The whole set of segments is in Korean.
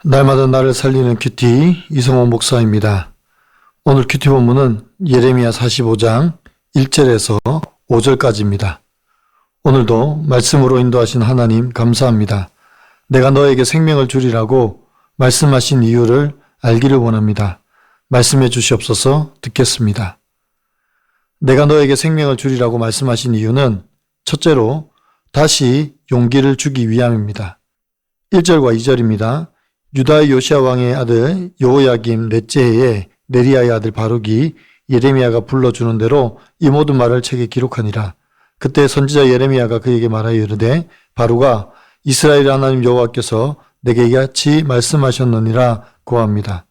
날마다 나를 살리는 큐티 이성호 목사입니다. 오늘 큐티 본문은 예레미야 45장 1절에서 5절까지입니다. 오늘도 말씀으로 인도하신 하나님 감사합니다. 내가 너에게 생명을 주리라고 말씀하신 이유를 알기를 원합니다. 말씀해 주시옵소서. 듣겠습니다. 내가 너에게 생명을 주리라고 말씀하신 이유는 첫째로 다시 용기를 주기 위함입니다. 1절과 2절입니다. 유다의 요시야 왕의 아들 여호야김 넷째 해에 네리야의 아들 바룩이 예레미야가 불러주는 대로 이 모든 말을 책에 기록하니라. 그때 선지자 예레미야가 그에게 말하여 이르되 바룩아 이스라엘 하나님 여호와께서 내게 이같이 말씀하셨느니라 고합니다.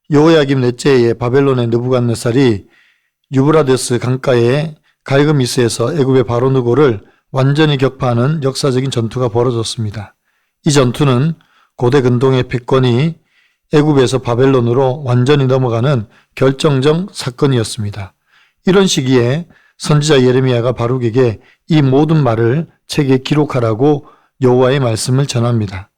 여호야김 넷째 해에 바벨론의 느부갓네살이 유브라데스 강가의 갈그미스에서 애굽의 바로 느고를 완전히 격파하는 역사적인 전투가 벌어졌습니다. 이 전투는 고대 근동의 패권이 애굽에서 바벨론으로 완전히 넘어가는 결정적 사건이었습니다. 이런 시기에 선지자 예레미야가 바룩에게 이 모든 말을 책에 기록하라고 여호와의 말씀을 전합니다.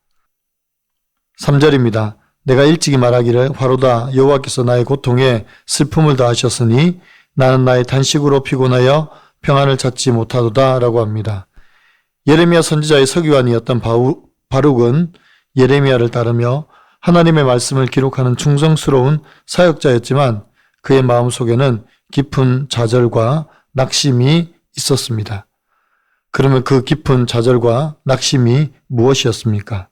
3절입니다. 내가 일찍이 말하기를 화로다 여호와께서 나의 고통에 슬픔을 다하셨으니 나는 나의 단식으로 피곤하여 평안을 찾지 못하도다 라고 합니다. 예레미야 선지자의 서기관이었던 바룩은 예레미야를 따르며 하나님의 말씀을 기록하는 충성스러운 사역자였지만 그의 마음속에는 깊은 좌절과 낙심이 있었습니다. 그러면 그 깊은 좌절과 낙심이 무엇이었습니까?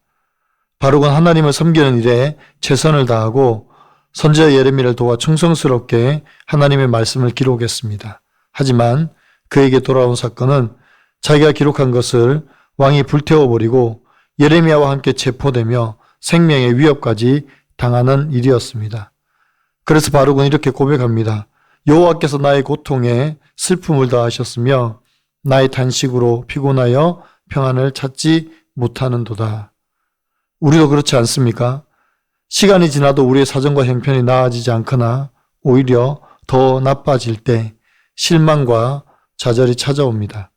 바룩은 하나님을 섬기는 일에 최선을 다하고 선지자 예레미야를 도와 충성스럽게 하나님의 말씀을 기록했습니다. 하지만 그에게 돌아온 사건은 자기가 기록한 것을 왕이 불태워버리고 예레미야와 함께 체포되며 생명의 위협까지 당하는 일이었습니다. 그래서 바룩은 이렇게 고백합니다. 여호와께서 나의 고통에 슬픔을 다하셨으며 나의 단식으로 피곤하여 평안을 찾지 못하는도다. 우리도 그렇지 않습니까? 시간이 지나도 우리의 사정과 형편이 나아지지 않거나 오히려 더 나빠질 때 실망과 좌절이 찾아옵니다.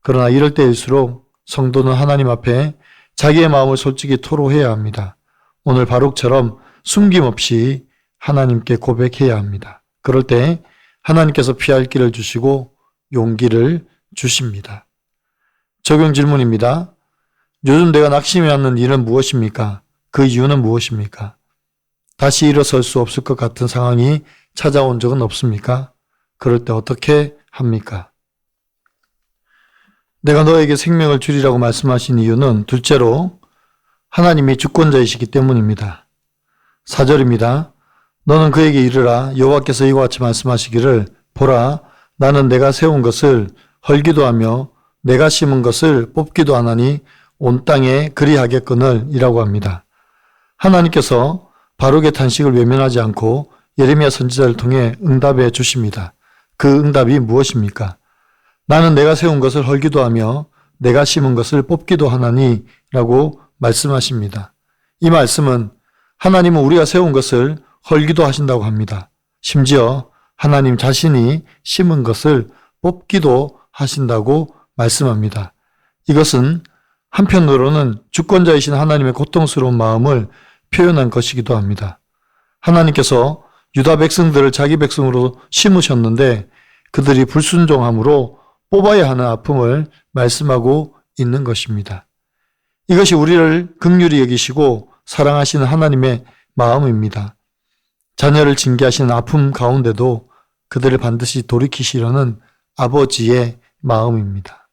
그러나 이럴 때일수록 성도는 하나님 앞에 자기의 마음을 솔직히 토로해야 합니다. 오늘 바룩처럼 숨김없이 하나님께 고백해야 합니다. 그럴 때 하나님께서 피할 길을 주시고 용기를 주십니다. 적용 질문입니다. 요즘 내가 낙심해 하는 일은 무엇입니까? 그 이유는 무엇입니까? 다시 일어설 수 없을 것 같은 상황이 찾아온 적은 없습니까? 그럴 때 어떻게 합니까? 내가 너에게 생명을 주리라고 말씀하신 이유는 둘째로 하나님이 주권자이시기 때문입니다. 4절입니다. 너는 그에게 이르라 여호와께서 이와 같이 말씀하시기를 보라 나는 내가 세운 것을 헐기도 하며 내가 심은 것을 뽑기도 하나니 온 땅에 그리하겠거늘 이라고 합니다. 하나님께서 바룩의 탄식을 외면하지 않고 예레미야 선지자를 통해 응답해 주십니다. 그 응답이 무엇입니까? 나는 내가 세운 것을 헐기도 하며 내가 심은 것을 뽑기도 하나니 라고 말씀하십니다. 이 말씀은 하나님은 우리가 세운 것을 헐기도 하신다고 합니다. 심지어 하나님 자신이 심은 것을 뽑기도 하신다고 말씀합니다. 이것은 한편으로는 주권자이신 하나님의 고통스러운 마음을 표현한 것이기도 합니다. 하나님께서 유다 백성들을 자기 백성으로 심으셨는데 그들이 불순종함으로 뽑아야 하는 아픔을 말씀하고 있는 것입니다. 이것이 우리를 긍휼히 여기시고 사랑하시는 하나님의 마음입니다. 자녀를 징계하시는 아픔 가운데도 그들을 반드시 돌이키시려는 아버지의 마음입니다.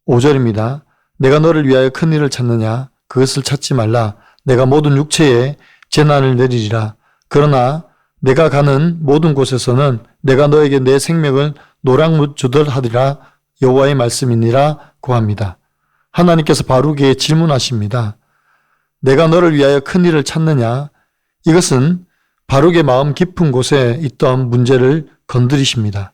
5절입니다. 내가 너를 위하여 큰 일을 찾느냐? 그것을 찾지 말라. 내가 모든 육체에 재난을 내리리라. 그러나 내가 가는 모든 곳에서는 내가 너에게 내 생명을 노랑무 주듯 하리라. 여호와의 말씀이니라 고합니다. 하나님께서 바룩에게 질문하십니다. 내가 너를 위하여 큰 일을 찾느냐? 이것은 바룩의 마음 깊은 곳에 있던 문제를 건드리십니다.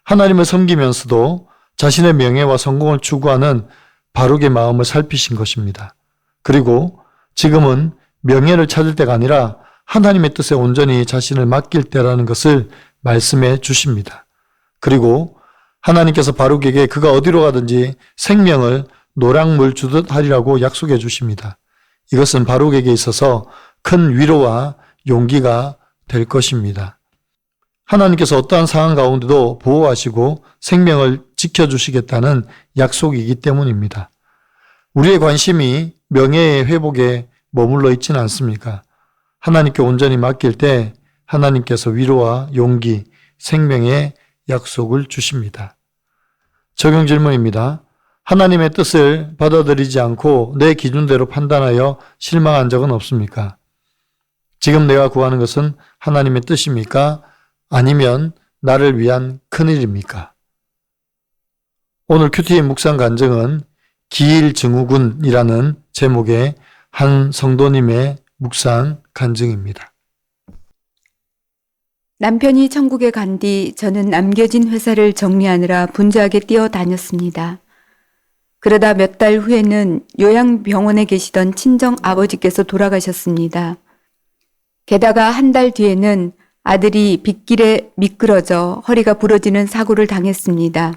하나님을 섬기면서도 자신의 명예와 성공을 추구하는 바룩의 마음을 살피신 것입니다. 그리고 지금은 명예를 찾을 때가 아니라 하나님의 뜻에 온전히 자신을 맡길 때라는 것을 말씀해 주십니다. 그리고 하나님께서 바룩에게 그가 어디로 가든지 생명을 노량물 주듯 하리라고 약속해 주십니다. 이것은 바룩에게 있어서 큰 위로와 용기가 될 것입니다. 하나님께서 어떠한 상황 가운데도 보호하시고 생명을 지켜주시겠다는 약속이기 때문입니다. 우리의 관심이 명예의 회복에 머물러 있지는 않습니까? 하나님께 온전히 맡길 때 하나님께서 위로와 용기, 생명의 약속을 주십니다. 적용 질문입니다. 하나님의 뜻을 받아들이지 않고 내 기준대로 판단하여 실망한 적은 없습니까? 지금 내가 구하는 것은 하나님의 뜻입니까? 아니면 나를 위한 큰일입니까? 오늘 큐티의 묵상 간증은 기일증후군이라는 제목의 한 성도님의 묵상 간증입니다. 남편이 천국에 간 뒤 저는 남겨진 회사를 정리하느라 분주하게 뛰어다녔습니다. 그러다 몇 달 후에는 요양병원에 계시던 친정 아버지께서 돌아가셨습니다. 게다가 한 달 뒤에는 아들이 빗길에 미끄러져 허리가 부러지는 사고를 당했습니다.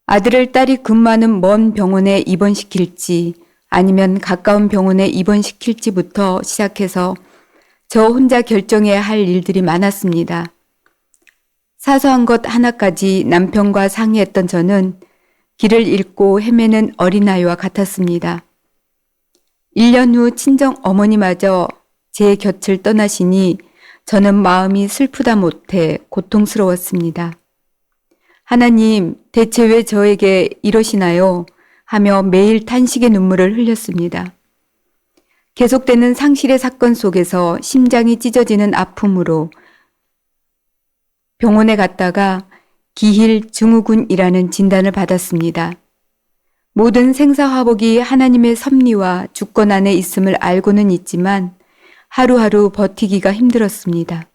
아들을 딸이 근무하는 먼 병원에 입원시킬지 아니면 가까운 병원에 입원시킬지부터 시작해서 저 혼자 결정해야 할 일들이 많았습니다. 사소한 것 하나까지 남편과 상의했던 저는 길을 잃고 헤매는 어린아이와 같았습니다. 1년 후 친정 어머니마저 제 곁을 떠나시니 저는 마음이 슬프다 못해 고통스러웠습니다. 하나님, 대체 왜 저에게 이러시나요? 하며 매일 탄식의 눈물을 흘렸습니다. 계속되는 상실의 사건 속에서 심장이 찢어지는 아픔으로 병원에 갔다가 기힐증후군이라는 진단을 받았습니다. 모든 생사화복이 하나님의 섭리와 주권 안에 있음을 알고는 있지만 하루하루 버티기가 힘들었습니다.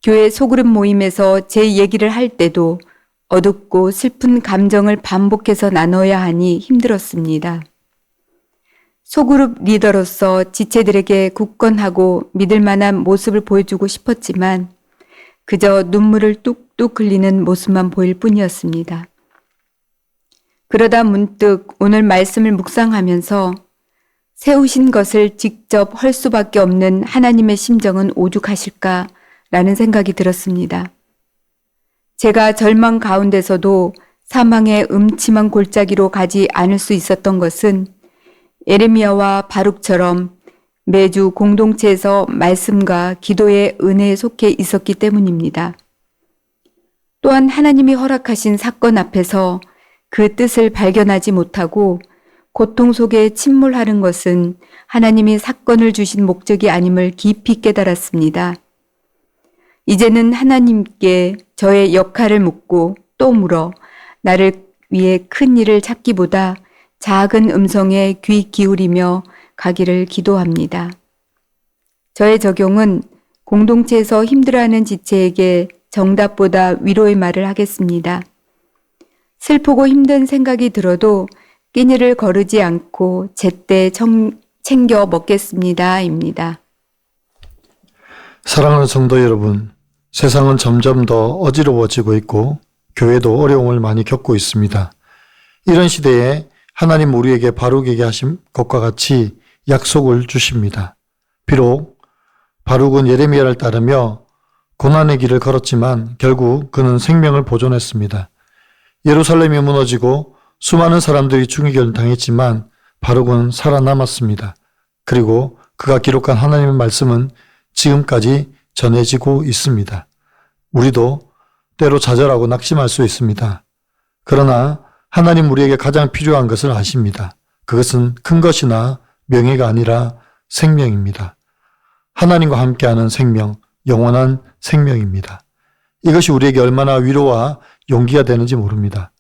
교회 소그룹 모임에서 제 얘기를 할 때도 어둡고 슬픈 감정을 반복해서 나눠야 하니 힘들었습니다. 소그룹 리더로서 지체들에게 굳건하고 믿을 만한 모습을 보여주고 싶었지만 그저 눈물을 뚝뚝 흘리는 모습만 보일 뿐이었습니다. 그러다 문득 오늘 말씀을 묵상하면서 세우신 것을 직접 할 수밖에 없는 하나님의 심정은 오죽하실까라는 생각이 들었습니다. 제가 절망 가운데서도 사망의 음침한 골짜기로 가지 않을 수 있었던 것은 예레미야와 바룩처럼 매주 공동체에서 말씀과 기도의 은혜에 속해 있었기 때문입니다. 또한 하나님이 허락하신 사건 앞에서 그 뜻을 발견하지 못하고 고통 속에 침몰하는 것은 하나님이 사건을 주신 목적이 아님을 깊이 깨달았습니다. 이제는 하나님께 저의 역할을 묻고 또 물어 나를 위해 큰 일을 찾기보다 작은 음성에 귀 기울이며 가기를 기도합니다. 저의 적용은 공동체에서 힘들어하는 지체에게 정답보다 위로의 말을 하겠습니다. 슬프고 힘든 생각이 들어도 끼니를 거르지 않고 제때 챙겨 먹겠습니다. 입니다. 사랑하는 성도 여러분, 세상은 점점 더 어지러워지고 있고 교회도 어려움을 많이 겪고 있습니다. 이런 시대에 하나님 우리에게 바룩에게 하신 것과 같이 약속을 주십니다. 비록 바룩은 예레미야를 따르며 고난의 길을 걸었지만 결국 그는 생명을 보존했습니다. 예루살렘이 무너지고 수많은 사람들이 죽이기를 당했지만 바룩은 살아남았습니다. 그리고 그가 기록한 하나님의 말씀은 지금까지 전해지고 있습니다. 우리도 때로 좌절하고 낙심할 수 있습니다. 그러나 하나님 우리에게 가장 필요한 것을 아십니다. 그것은 큰 것이나 명예가 아니라 생명입니다. 하나님과 함께하는 생명, 영원한 생명입니다. 이것이 우리에게 얼마나 위로와 용기가 되는지 모릅니다.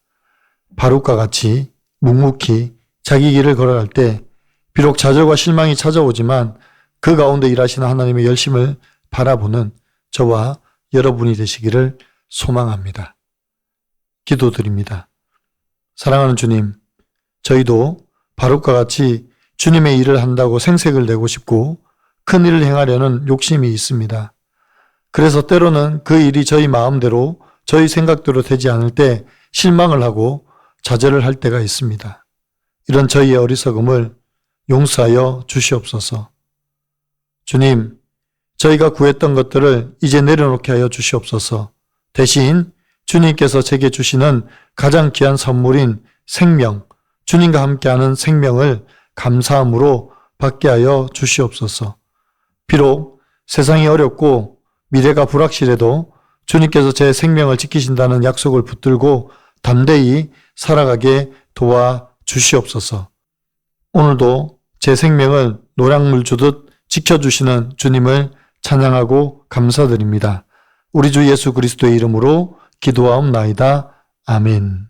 바룩과 같이 묵묵히 자기 길을 걸어갈 때 비록 좌절과 실망이 찾아오지만 그 가운데 일하시는 하나님의 열심을 바라보는 저와 여러분이 되시기를 소망합니다. 기도드립니다. 사랑하는 주님, 저희도 바룩과 같이 주님의 일을 한다고 생색을 내고 싶고 큰 일을 행하려는 욕심이 있습니다. 그래서 때로는 그 일이 저희 마음대로 저희 생각대로 되지 않을 때 실망을 하고 좌절을 할 때가 있습니다. 이런 저희의 어리석음을 용서하여 주시옵소서. 주님, 저희가 구했던 것들을 이제 내려놓게 하여 주시옵소서. 대신 주님께서 제게 주시는 가장 귀한 선물인 생명, 주님과 함께하는 생명을 감사함으로 받게 하여 주시옵소서. 비록 세상이 어렵고 미래가 불확실해도 주님께서 제 생명을 지키신다는 약속을 붙들고 담대히 살아가게 도와 주시옵소서. 오늘도 제 생명을 노량물 주듯 지켜주시는 주님을 찬양하고 감사드립니다. 우리 주 예수 그리스도의 이름으로 기도하옵나이다. 아멘.